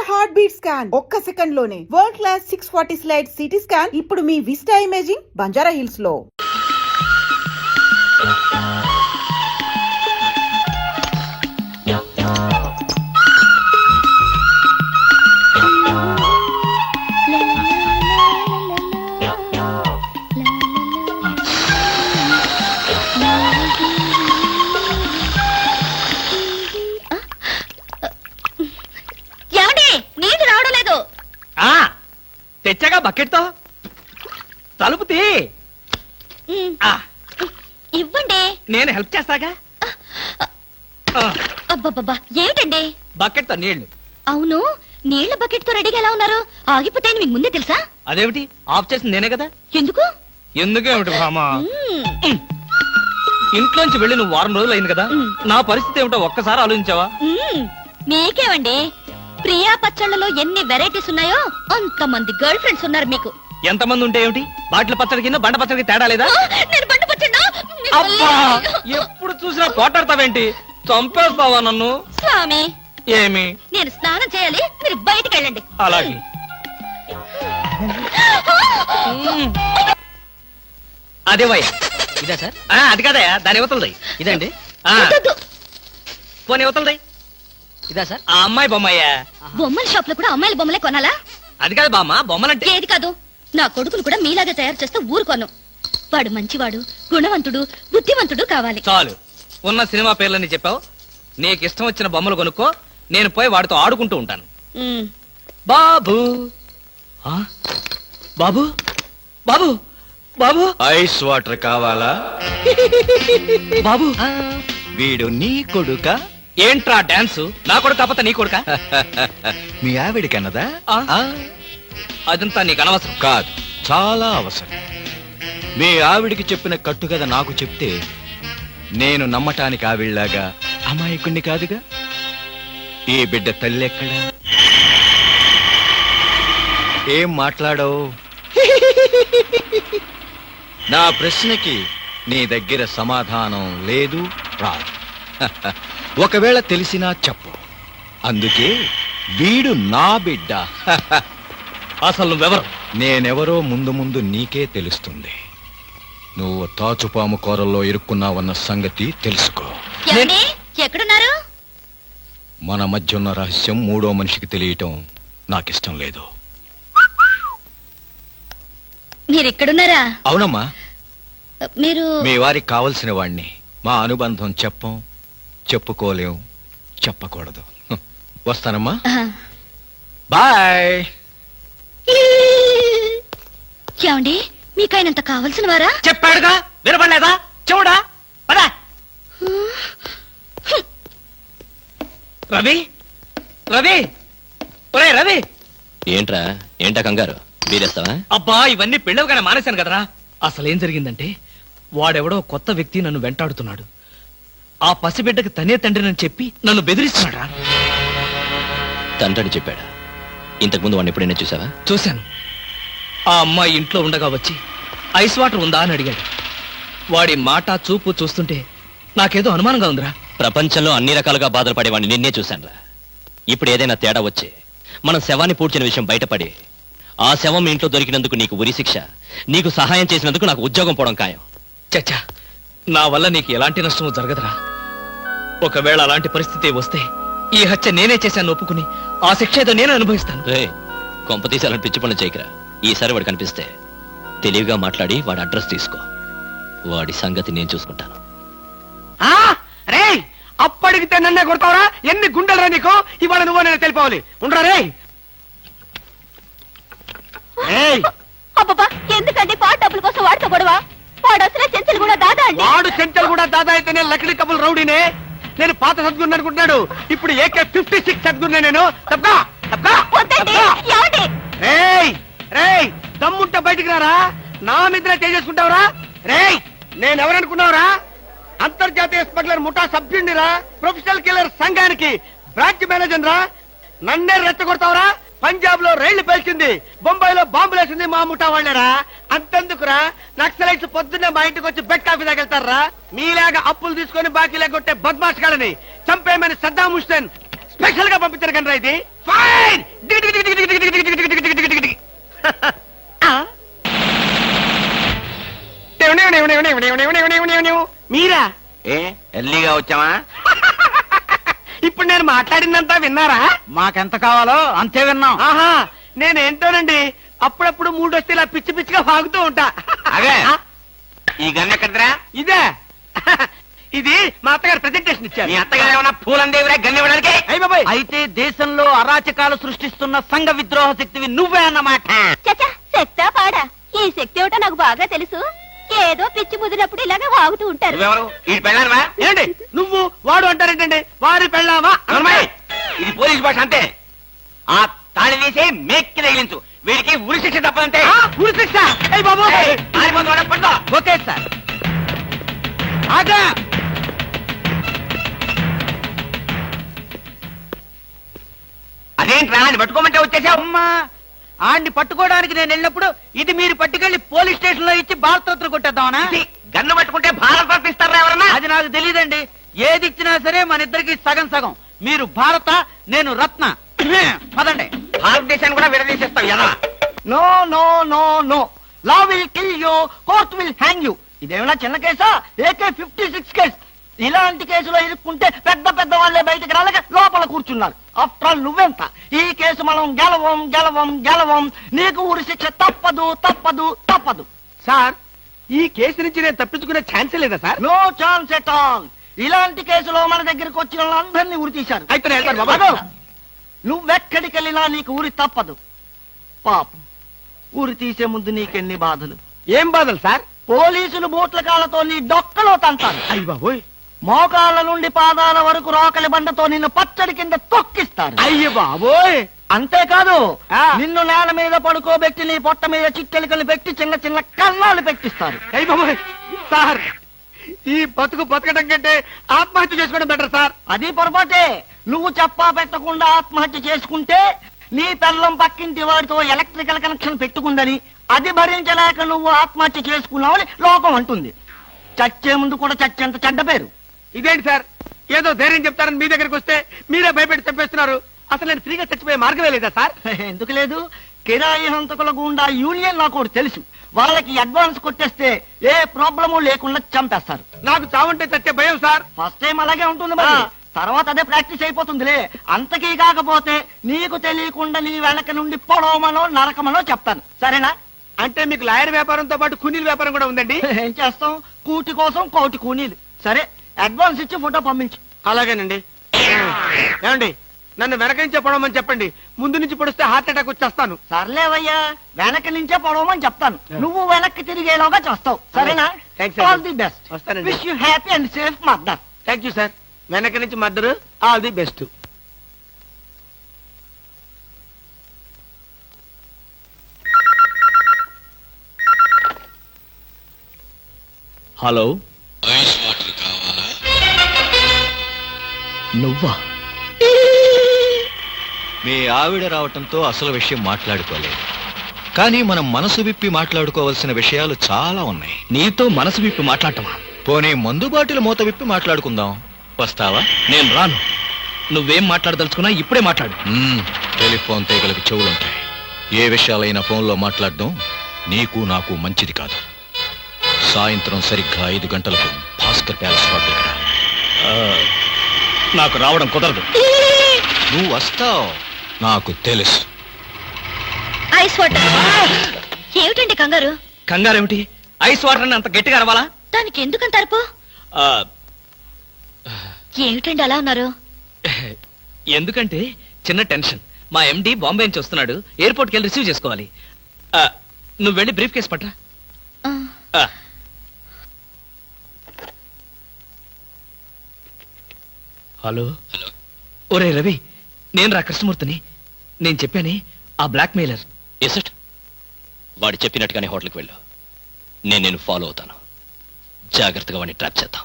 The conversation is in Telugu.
హార్ట్ బీట్ స్కాన్ ఒక్క సెకండ్ లోనే. World class 640 slide CT scan ఇప్పుడు మీ విస్టా ఇమేజింగ్ బంజారా హిల్స్ లో. తెచ్చాగా బకెట్ తో తలుపు తీ. ఇవ్వండి, నేను హెల్ప్ చేస్తాగా. అబ్బబ్బబ్బా ఏమిటండి? బకెట్ తో నీళ్లు. అవును, నీళ్ల బకెట్ తో రెడీగా ఎలా ఉన్నారు? ఆగిపోతే మీకు ముందే తెలుసా? అదేమిటి, ఆఫ్ చేసింది నేనే కదా. ఎందుకు? ఎందుకేమిటి భామా, ఇంట్లోంచి వెళ్ళి నువ్వు వారం రోజులు అయింది కదా, నా పరిస్థితి ఏమిటో ఒక్కసారి ఆలోచించావా? మీకేమండి, ప్రియా పచ్చళ్ళలో ఎన్ని వెరైటీస్ ఉన్నాయో అంతమంది గర్ల్ ఫ్రెండ్స్ ఉన్నారు మీకు. ఎంతమంది ఉంటే ఏమిటి, బాటిల్ పచ్చడి కింద బండ పచ్చడికి తేడా లేదా? నేను బండ పచ్చడా? అబ్బా, ఎప్పుడు చూసినా పోటాడతావేంటి? చంపేస్తావా నన్ను? స్వామి, ఏమి? నేను స్నానం చేయాలి, మీరు బయటికి వెళ్ళండి. అలాగే. అదే వయ్య, ఇదే సార్. అది కదయా, దాని యువతలది. ఇదండి. పోనీ యువతలది. ఇదా సార్? ఆ అమ్మాయి బొమ్మయ్యా. బొమ్మల షాప్ లో కూడా అమ్మాయిల బొమ్మలే కొనాలా? అది కాదు బామ్మ, బొమ్మలంటే. ఏది కాదు, నా కొడుకులు కూడా మీలాగే తయారు చేస్తే ఊరుకోను. వాడు మంచివాడు, గుణవంతుడు, బుద్ధివంతుడు కావాలి. చాలు, ఉన్న సినిమా పేర్లని చెప్పావు. నీకు ఇష్టం వచ్చిన బొమ్మలు కొనుక్కో, నేను పోయి వాడితో ఆడుకుంటూ ఉంటాను. బాబు బాబు బాబు బాబు, ఐస్ వాటర్ కావాలా? బాబు, వీడు నీ కొడుక? ఏంట్రా డాన్స్? నా కొడుకు కాకపోతే నీ కొడుక? మీ ఆవిడికన్నదా? అదంతా నీకు అనవసరం. కాదు, చాలా అవసరం. మీ ఆవిడికి చెప్పిన కట్టుకథ నాకు చెప్తే నేను నమ్మటానికి ఆవిడలాగా అమాయకుణ్ణి కాదుగా. ఈ బిడ్డ తల్లెక్కడా? ఏం మాట్లాడవు? నా ప్రశ్నకి నీ దగ్గర సమాధానం లేదు, రాదు. ఒకవేళ తెలిసినా చెప్పు. అందుకే వీడు నా బిడ్డ. అసలు నువ్వెవరు? నేనెవరో ముందు ముందు నీకే తెలుస్తుంది. నువ్వు తాచుపాము కూరల్లో ఇరుక్కున్నావన్న సంగతి తెలుసుకో. ఎక్కడున్నారు? మన మధ్య ఉన్న రహస్యం మూడో మనిషికి తెలియటం నాకిష్టం లేదు. మీరిక్కడున్నారా? అవునమ్మా, మీరు మీ వారికి కావలసిన వాణ్ణి. మా అనుబంధం చెప్పుకోలేం, చెప్పకూడదు. వస్తానమ్మా, బాయ్. ఏమండి, మీకైనంత కావలసిన వారా? చెప్పాడుగా, వినపడలేదా? చూడా పదా. రవి, రవి, ఒరే రవి. ఏంట్రా, ఏంటా కంగారు? బీరేస్తావా? అబ్బా, ఇవన్నీ పెళ్ళవగానే మానేశాను కదరా. అసలేం జరిగిందంటే, వాడెవడో కొత్త వ్యక్తి నన్ను వెంటాడుతున్నాడు. ఆ పసిబిడ్డకి తనే తండ్రినని చెప్పి నన్ను బెదిరిస్తున్నాడా. తండ్రిని చెప్పాడా? ఇంతకుముందు వాడిని ఎప్పుడైనా చూసావా? చూశాను. ఆ అమ్మాయి ఇంట్లో ఉండగా వచ్చి ఐస్ వాటర్ ఉందా అని అడిగాడు. వాడి మాట చూపు చూస్తుంటే నాకేదో అనుమానంగా ఉందిరా. ప్రపంచంలో అన్ని రకాలుగా బాధలు పడేవాడిని నిన్నే చూశానురా. ఇప్పుడు ఏదైనా తేడా వచ్చి మనం శవాన్ని పూడ్చిన విషయం బయటపడి ఆ శవం ఇంట్లో దొరికినందుకు నీకు ఉరి శిక్ష, నీకు సహాయం చేసినందుకు నాకు ఉద్యోగం పోవడం ఖాయం. చచ్చా, నా వల్ల నీకు ఎలాంటి నష్టము జరగదురా. ఒకవేళ అలాంటి పరిస్థితి వస్తే ఈ హత్య నేనే చేశాను ఒప్పుకుని ఆ శిక్ష ఏదో నేను అనుభవిస్తాను. రే, కొంపతీసి అలాంటి పిచ్చి పనులు చేయకరా. ఈసారి వాడు కనిపిస్తే తెలివిగా మాట్లాడి వాడి అడ్రస్ తీసుకో. వాడి సంగతి నేను చూసుకుంటాను. అప్పటికితే నన్నే కొడతావరా? ఎన్ని గుండెలరా నీకు? ఇవాళ నువ్వు నేను తెలిపోవాలి. ఉండరా రే. అబ్బబ్బా, ఎందుకండి పాట డబ్బుల కోసం వాడితో గొడవ? వాడు అసలే చెంచలు కూడా దాదా అండి. వాడు చెంచలు కూడా దాదా అయితేనే లక్లీ కబుల్ రౌడీనే. నేను పాత సద్గురు అనుకుంటున్నాడు. ఇప్పుడు AK-56 సద్గురునే నేను. దమ్ముంటే బయటికి రారా. నా మీద చేసుకుంటావురా? రేయ్, నేనెవరనుకున్నావురా? అంతర్జాతీయ స్మగ్లర్ ముఠా సభ్యుడిరా, ప్రొఫెషనల్ కిల్లర్ సంఘానికి బ్రాంచ్ మేనేజర్ రా. నన్నే రెచ్చగొడతావురా? పంజాబ్ లో రైళ్లు పేల్చింది, బొంబాయిలో బాంబులేసింది మా ముఠా వాళ్ళరా. అంతెందుకురా, నక్సలైట్స్ పొద్దున్నే మా ఇంటికి వచ్చి బెడ్ కాఫీ తాగెళ్తారా. మీలాగా అప్పులు తీసుకొని బాకీ లేకొట్టే బద్మాష్ గాలని చంపేయమని సద్దాం హుస్సేన్ స్పెషల్ గా పంపించారు కనరా ఇది. ఫైన్. మీరా? ఏ ఎర్లీగా వచ్చావా? ఇప్పుడు నేను మాట్లాడిందంతా విన్నారా? మాకెంత కావాలో అంతే విన్నాం. ఆహా, నేనేంటోనండి అప్పుడప్పుడు మూడు వస్తే ఇలా పిచ్చి పిచ్చిగా వాగుతూ ఉంటా. అదే. ఈ గన్ ఎక్కడరా? ఇదే. ఇది మా అత్తగారు ప్రెజెంటేషన్ ఇచ్చారు. మీ అత్తగారు ఏమన్నా పూలందేవిరా గన్ ఇవ్వడానికి? అయ్య బాబాయ్. అయితే దేశంలో అరాచకాలు సృష్టిస్తున్న సంఘ విద్రోహ శక్తివి నువ్వే అన్నమాట. చచ్చా శక్తా పాడా ఈ శక్తి ఏమిటో నాకు బాగా తెలుసు. ఏదో పిచ్చి ముదిరినప్పుడు ఇలాగే వాగుతూ ఉంటారు. నువ్వెవరు? ఈ పెళ్ళానవా? ఏంటి నువ్వు వాడు అంటారేంటండి? వారి పెళ్ళామా? నోర్మయ్, ఇది పోలీస్ భాష అంతే. ఆ తాళి తీసి మేక్కి తగిలించు. వీడికి ఉరి శిక్ష తప్పదంటే. ఉరి శిక్ష? అయ్య బాబు. Okay sir. ఆగా. అదేంట్రా అని పట్టుకోమంటే వచ్చేసావు? అమ్మా, ఆడిని పట్టుకోవడానికి నేను వెళ్ళినప్పుడు ఇది మీరు పట్టుకెళ్లి పోలీస్ స్టేషన్ లో ఇచ్చి భారతరత్న కొట్టేద్దామనా? ఇది గన్ను పట్టుకుంటే భారత రత్న ఇస్తారా ఎవరన్నా? అది నాకు తెలియదండి. ఏది ఇచ్చినా సరే మన ఇద్దరికి సగం సగం. మీరు భారత, నేను రత్న. పదండి. భారతదేశాన్ని కూడా విడదీసేస్తావు ఎలా? No no no no. Law will kill you, court will hang you. ఇదేమైనా చిన్న కేసా? AK-56 case. ఇలాంటి కేసులో ఇరుక్కుంటే పెద్ద పెద్ద వాళ్ళే బయటకు రాలేక లోపల కూర్చున్నారు. ఆఫ్టర్ ఆల్ నువ్వెంత? ఈ కేసు మనం గెలవం గెలవం గెలవం. నీకు ఉరి శిక్ష తప్పదు తప్పదు తప్పదు. సార్, ఈ కేసు నుంచి నేను తప్పించుకునే ఛాన్సే లేదా sir? No chance at all. ఇలాంటి కేసులో మన దగ్గరికి వచ్చిన వాళ్ళందరినీ ఉరి తీశారు. అయితే నువ్వెక్కడికి వెళ్ళినా నీకు ఉరి తప్పదు. పాపం, ఉరి తీసే ముందు నీకెన్ని బాధలు. ఏం బాధలు సార్? పోలీసులు బూట్ల కాళ్ళతో నీ డొక్కలో తంతారు. అయ్య బాబోయ్. మోకాళ్ళ నుండి పాదాల వరకు రోకలి బండతో నిన్ను పచ్చడి కింద తొక్కిస్తారు. అయ్య బాబోయ్. అంతేకాదు, నిన్ను నేల మీద పడుకోబెట్టి నీ పొట్ట మీద చిట్టెలికలు పెట్టి చిన్న చిన్న కన్నాలు పెట్టిస్తారు. అయ్య బాబోయ్. సార్, ఈ బతుకు బతకడం కంటే ఆత్మహత్య చేసుకోవడం బెటర్ సార్. అది పొరపాటే. నువ్వు చెప్పా పెట్టకుండా ఆత్మహత్య చేసుకుంటే నీ పిల్లం పక్కింటి వాడితో ఎలక్ట్రికల్ కనెక్షన్ పెట్టుకుందని, అది భరించలేక నువ్వు ఆత్మహత్య చేసుకున్నావని లోకం అంటుంది. చచ్చే ముందు కూడా చచ్చేంత చెడ్డ పేరు. ఇదేంటి సార్, ఏదో ధైర్యం చెప్తారని మీ దగ్గరికి వస్తే మీరే భయపెట్టి చంపేస్తున్నారు. అసలు నేను ఫ్రీగా చచ్చిపోయే మార్గమే లేదా సార్? ఎందుకు లేదు? కిరాయి హంతకుల గుండా యూనియన్ నాకు ఒకటి తెలుసు. వాళ్ళకి అడ్వాన్స్ కొట్టేస్తే ఏ ప్రాబ్లము లేకుండా చంపేస్తారు. నాకు చావుంటే చచ్చే భయం సార్. ఫస్ట్ టైం అలాగే ఉంటుంది మరి, తర్వాత అదే ప్రాక్టీస్ అయిపోతుందిలే. అంతకీ కాకపోతే నీకు తెలియకుండా నీ వెనక నుండి పొడవమనో నరకమనో చెప్తాను. సరేనా? అంటే మీకు లాయర్ వ్యాపారంతో పాటు కూనీల వ్యాపారం కూడా ఉందండి? ఏం చేస్తాం, కూటి కోసం కోటి కూనీలు. సరే, అడ్వాన్స్ ఇచ్చి ఫోటో పంపించు. అలాగేనండి. ఏమండి, నన్ను వెనక నుంచే పొడవమని చెప్పండి. ముందు నుంచి పొడిస్తే హార్ట్ అటాక్ వచ్చేస్తాను. సర్లేవయ్యా, వెనక నుంచే పొడవమని చెప్తాను. నువ్వు వెనక్కి తిరిగేలాగా చేస్తావు. సరేనా? All the best. Wish you happy and safe murder. Thank you sir. వెనక నుంచి murder, all the best. Hello, ice water కావాలా? నువ్వా? మీ ఆవిడ రావటంతో అసలు విషయం మాట్లాడుకోలేదు, కానీ మనం మనసు విప్పి మాట్లాడుకోవాల్సిన విషయాలు చాలా ఉన్నాయి. నీతో మనసు విప్పి మాట్లాడటమా? పోనీ మందు బాటిల్ మూత విప్పి మాట్లాడుకుందాం. వస్తావా? నేను రాను. నువ్వేం మాట్లాడదలుచుకున్నా ఇప్పుడే మాట్లాడు. టెలిఫోన్ తీగలకు చెవులుంటాయి. ఏ విషయాలైనా ఫోన్లో మాట్లాడడం నీకు నాకు మంచిది కాదు. సాయంత్రం సరిగ్గా 5 గంటలకు భాస్కర్ ప్యాలెస్ హోటల్కి రా. నాకు రావడం కుదరదు. నువ్వు వస్తావు, నాకు తెలుసు. Ice water. ఏమిటండి కంగారు? కంగారేమిటి? ఐస్ వాటర్ అని అంత గట్టిగా అరవాలా? దానికి ఎందుకంత అరుపు? ఏమిటండి అలా ఉన్నారు? ఎందుకంటే చిన్న టెన్షన్. మా ఎండి బాంబే నుంచి వస్తున్నాడు. ఎయిర్పోర్ట్కి వెళ్ళి రిసీవ్ చేసుకోవాలి. నువ్వు వెళ్ళి బ్రీఫ్ కేసు పట్రా. హలో. ఒరే రవి, నేను రా కృష్ణమూర్తిని. నేను చెప్పానే ఆ బ్లాక్ మెయిలర్. ఎసట్ వాడు చెప్పినట్టుగానే హోటల్కి వెళ్ళు. నేను ఫాలో అవుతాను. జాగ్రత్తగా వాడిని ట్రాప్ చేద్దాం.